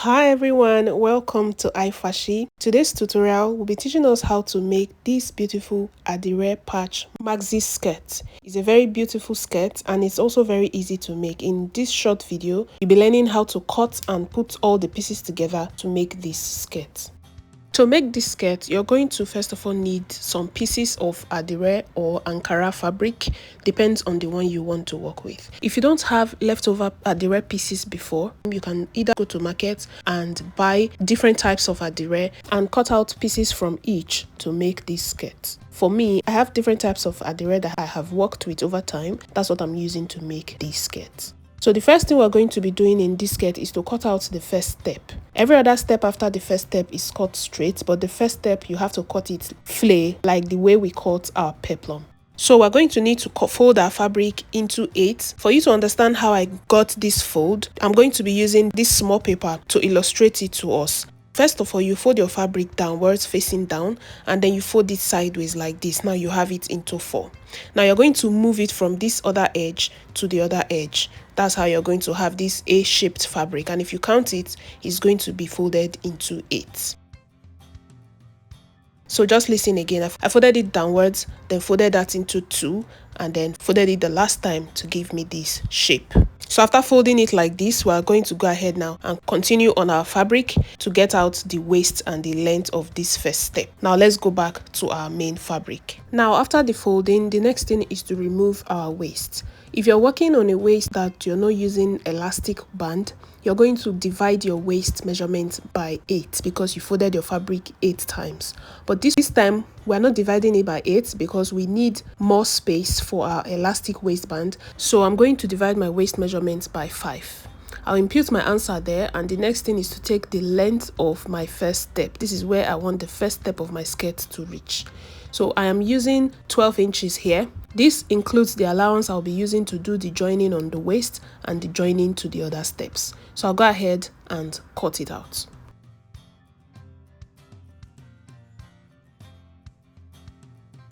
Hi everyone, welcome to iFashi. Today's tutorial will be teaching us how to make this beautiful Adire patch maxi skirt. It's a very beautiful skirt and it's also very easy to make. In this short video, you'll be learning how to cut and put all the pieces together to make this skirt. To make this skirt, you're going to first of all need some pieces of Adire or ankara fabric, depends on the one you want to work with. If you don't have leftover Adire pieces before, you can either go to market and buy different types of Adire and cut out pieces from each to make this skirt. For me, I have different types of Adire that I have worked with over time. That's what I'm using to make these skirts. So the first thing we're going to be doing in this skirt is to cut out the first step. Every other step after the first step is cut straight, but the first step you have to cut it flay, like the way we cut our peplum. So we're going to need to fold our fabric into 8. For you to understand how I got this fold, I'm going to be using this small paper to illustrate it to us. First of all, you fold your fabric downwards, facing down, and then you fold it sideways like this. Now you have it into 4. Now you're going to move it from this other edge to the other edge. That's how you're going to have this A-shaped fabric. And if you count it, it's going to be folded into 8. So just listen again. I folded it downwards, then folded that into 2, and then folded it the last time to give me this shape. So after folding it like this, we're going to go ahead now and continue on our fabric to get out the waist and the length of this first step. Now let's go back to our main fabric. Now after the folding, the next thing is to remove our waist. If you're working on a waist that you're not using elastic band, you're going to divide your waist measurement by 8 because you folded your fabric 8 times. But this time, we're not dividing it by 8 because we need more space for our elastic waistband. So I'm going to divide my waist measurement by 5. I'll impute my answer there, and the next thing is to take the length of my first step. This is where I want the first step of my skirt to reach. So I am using 12 inches here. This includes the allowance I'll be using to do the joining on the waist and the joining to the other steps. So I'll go ahead and cut it out.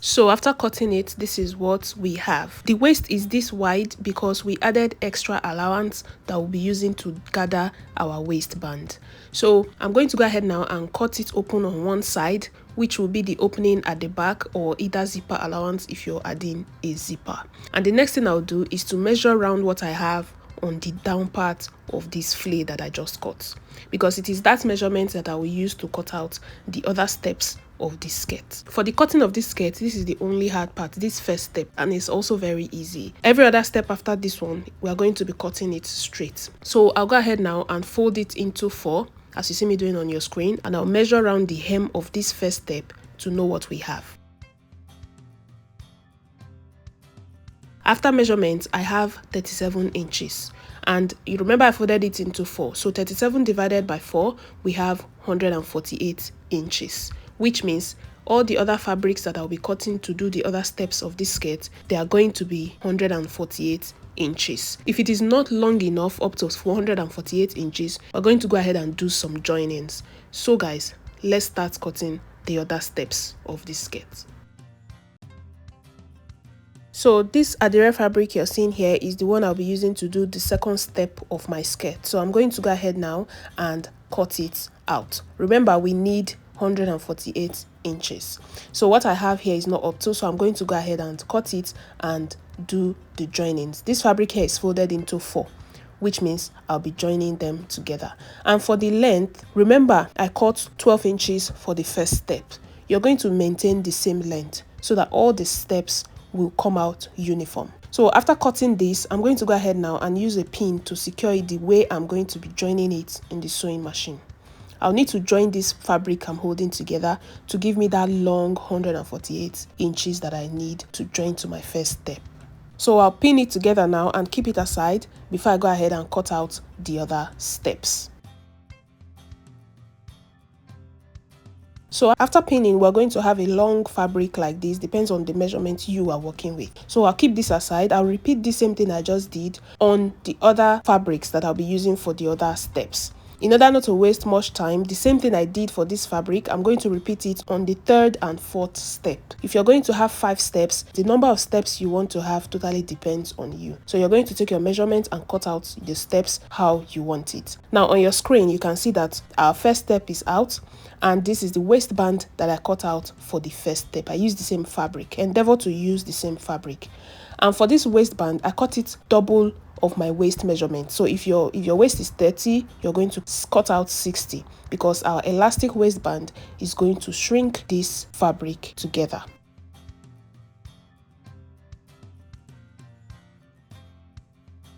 So after cutting it, this is what we have. The waist is this wide because we added extra allowance that we'll be using to gather our waistband. So I'm going to go ahead now and cut it open on one side, which will be the opening at the back, or either zipper allowance if you're adding a zipper. And the next thing I'll do is to measure around what I have on the down part of this flay that I just cut, because it is that measurement that I will use to cut out the other steps of this skirt. For the cutting of this skirt, this is the only hard part, this first step, and it's also very easy. Every other step after this one, we are going to be cutting it straight. So I'll go ahead now and fold it into 4, as you see me doing on your screen, and I'll measure around the hem of this first step to know what we have. After measurement, I have 37 inches. And you remember I folded it into 4. So 37 divided by 4, we have 148 inches. Which means all the other fabrics that I'll be cutting to do the other steps of this skirt, they are going to be 148 inches. If it is not long enough, up to 448 inches, we're going to go ahead and do some joinings. So guys, let's start cutting the other steps of this skirt. So this Adire fabric you're seeing here is the one I'll be using to do the second step of my skirt. So I'm going to go ahead now and cut it out. Remember, we need 148 inches. So what I have here is not up to, so I'm going to go ahead and cut it and do the joinings. This fabric here is folded into 4, which means I'll be joining them together. And for the length, remember I cut 12 inches for the first step. You're going to maintain the same length so that all the steps will come out uniform. So after cutting this, I'm going to go ahead now and use a pin to secure it the way I'm going to be joining it in the sewing machine. I'll need to join this fabric I'm holding together to give me that long 148 inches that I need to join to my first step. So I'll pin it together now and keep it aside before I go ahead and cut out the other steps. So after pinning, we're going to have a long fabric like this, depends on the measurement you are working with. So I'll keep this aside. I'll repeat the same thing I just did on the other fabrics that I'll be using for the other steps. In order not to waste much time, the same thing I did for this fabric, I'm going to repeat it on the third and fourth step. If you're going to have 5 steps, the number of steps you want to have totally depends on you. So you're going to take your measurement and cut out the steps how you want it. Now on your screen, you can see that our first step is out, and this is the waistband that I cut out for the first step. I used the same fabric. Endeavor to use the same fabric. And for this waistband, I cut it double of my waist measurement. So if your waist is 30, you're going to cut out 60, because our elastic waistband is going to shrink this fabric together.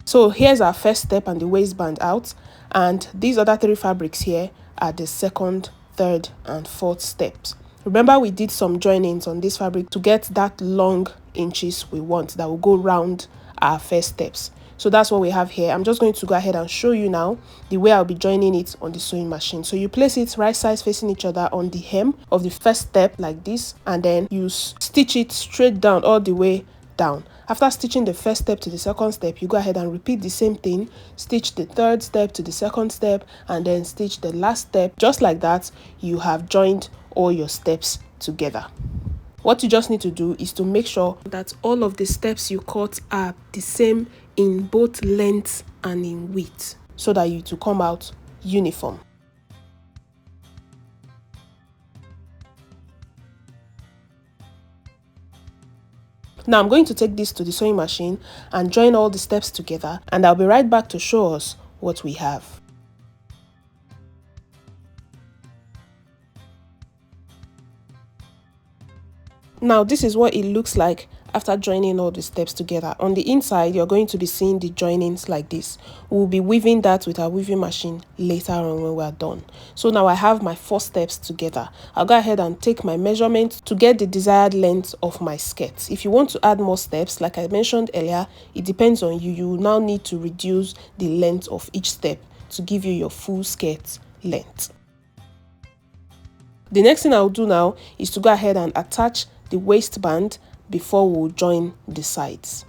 So here's our first step and the waistband out, and these other 3 fabrics here are the second, third and fourth steps. Remember, we did some joinings on this fabric to get that long inches we want that will go round our first steps. So that's what we have here. I'm just going to go ahead and show you now the way I'll be joining it on the sewing machine. So you place it right sides facing each other on the hem of the first step like this, and then you stitch it straight down all the way down. After stitching the first step to the second step, you go ahead and repeat the same thing. Stitch the third step to the second step, and then stitch the last step. Just like that, you have joined all your steps together. What you just need to do is to make sure that all of the steps you cut are the same in both length and in width, so that you to come out uniform. Now I'm going to take this to the sewing machine and join all the steps together, and I'll be right back to show us what we have. Now this is what it looks like after joining all the steps together. On the inside, you're going to be seeing the joinings like this. We'll be weaving that with our weaving machine later on when we're done. So now I have my 4 steps together. I'll go ahead and take my measurement to get the desired length of my skirt. If you want to add more steps, like I mentioned earlier, it depends on you. You will now need to reduce the length of each step to give you your full skirt length. The next thing I'll do now is to go ahead and attach the waistband before we'll join the sides.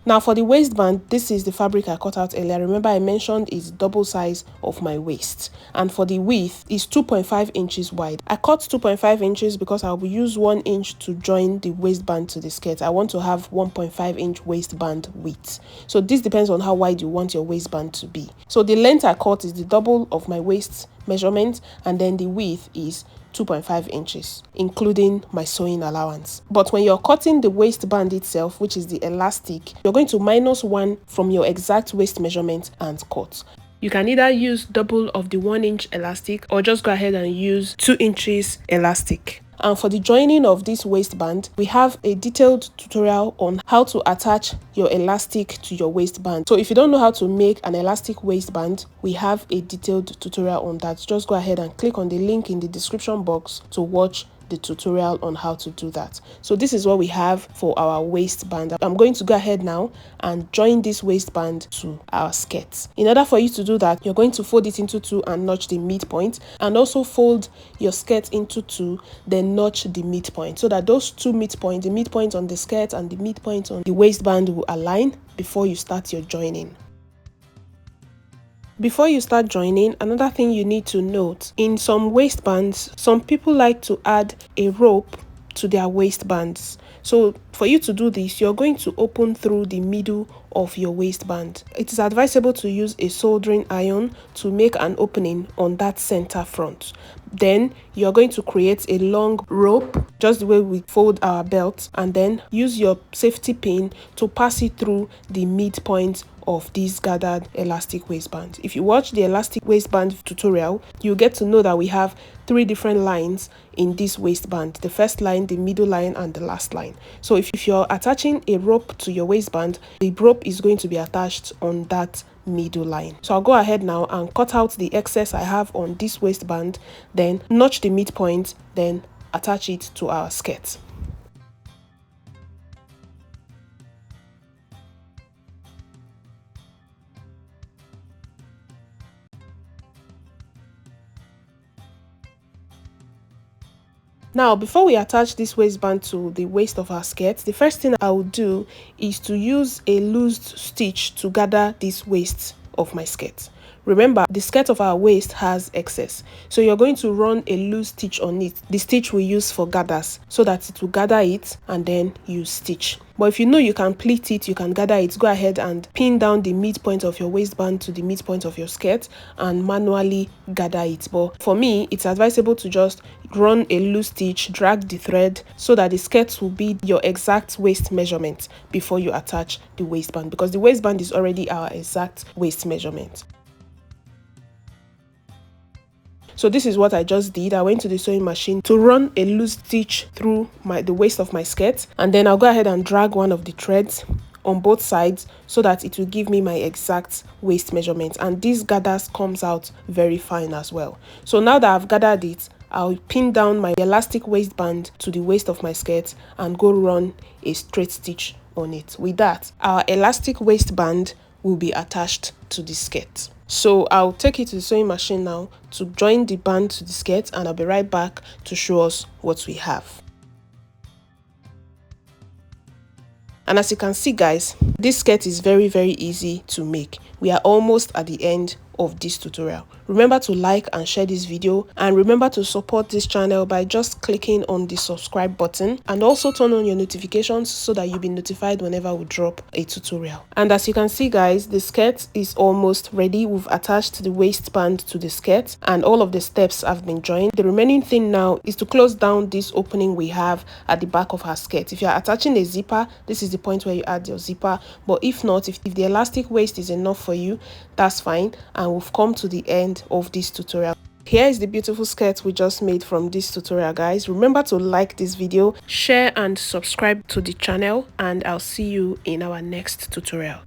Now for the waistband, this is the fabric I cut out earlier. Remember I mentioned it's double size of my waist, and for the width is 2.5 inches wide. I cut 2.5 inches because I will use 1 inch to join the waistband to the skirt. I want to have 1.5 inch waistband width. So this depends on how wide you want your waistband to be. So the length I cut is the double of my waist measurement, and then the width is 2.5 inches, including my sewing allowance. But when you're cutting the waistband itself, which is the elastic, you're going to minus 1 from your exact waist measurement and cut. You can either use double of the 1 inch elastic or just go ahead and use 2 inches elastic. And for the joining of this waistband, we have a detailed tutorial on how to attach your elastic to your waistband. So if you don't know how to make an elastic waistband, we have a detailed tutorial on that. Just go ahead and click on the link in the description box to watch the tutorial on how to do that. So this is what we have for our waistband. I'm going to go ahead now and join this waistband to our skirt. In order for you to do that, you're going to fold it into 2 and notch the midpoint, and also fold your skirt into 2, then notch the midpoint, so that those 2 midpoints, the midpoint on the skirt and the midpoint on the waistband, will align before you start your joining. Before you start joining, another thing you need to note, in some waistbands, some people like to add a rope to their waistbands. So for you to do this, you're going to open through the middle of your waistband. It is advisable to use a soldering iron to make an opening on that center front. Then you're going to create a long rope, just the way we fold our belt, and then use your safety pin to pass it through the midpoint of this gathered elastic waistband. If you watch the elastic waistband tutorial, you get to know that we have 3 different lines in this waistband: the first line, the middle line, and the last line. So if you're attaching a rope to your waistband, the rope is going to be attached on that middle line. So I'll go ahead now and cut out the excess I have on this waistband, then notch the midpoint, then attach it to our skirt. Now, before we attach this waistband to the waist of our skirt, the first thing I will do is to use a loosed stitch to gather this waist of my skirt. Remember, the skirt of our waist has excess, so you're going to run a loose stitch on it, the stitch we use for gathers, so that it will gather it and then you stitch. But if you know you can pleat it, you can gather it, go ahead and pin down the midpoint of your waistband to the midpoint of your skirt and manually gather it. But for me, it's advisable to just run a loose stitch, drag the thread so that the skirt will be your exact waist measurement before you attach the waistband, because the waistband is already our exact waist measurement. So this is what I just did. I went to the sewing machine to run a loose stitch through the waist of my skirt, and then I'll go ahead and drag one of the threads on both sides so that it will give me my exact waist measurement, and this gathers comes out very fine as well. So now that I've gathered it, I'll pin down my elastic waistband to the waist of my skirt and go run a straight stitch on it. With that, our elastic waistband will be attached to the skirt. So I'll take it to the sewing machine now to join the band to the skirt, and I'll be right back to show us what we have. And as you can see, guys, this skirt is very easy to make. We are almost at the end of this tutorial. Remember to like and share this video, and remember to support this channel by just clicking on the subscribe button, and also turn on your notifications so that you'll be notified whenever we drop a tutorial. And as you can see, guys, the skirt is almost ready. We've attached the waistband to the skirt and all of the steps have been joined. The remaining thing now is to close down this opening we have at the back of her skirt. If you're attaching a zipper, this is the point where you add your zipper, but if not, if the elastic waist is enough for you, that's fine. And we've come to the end of this tutorial. Here is the beautiful skirt we just made from this tutorial, guys. Remember to like this video, share and subscribe to the channel, and I'll see you in our next tutorial.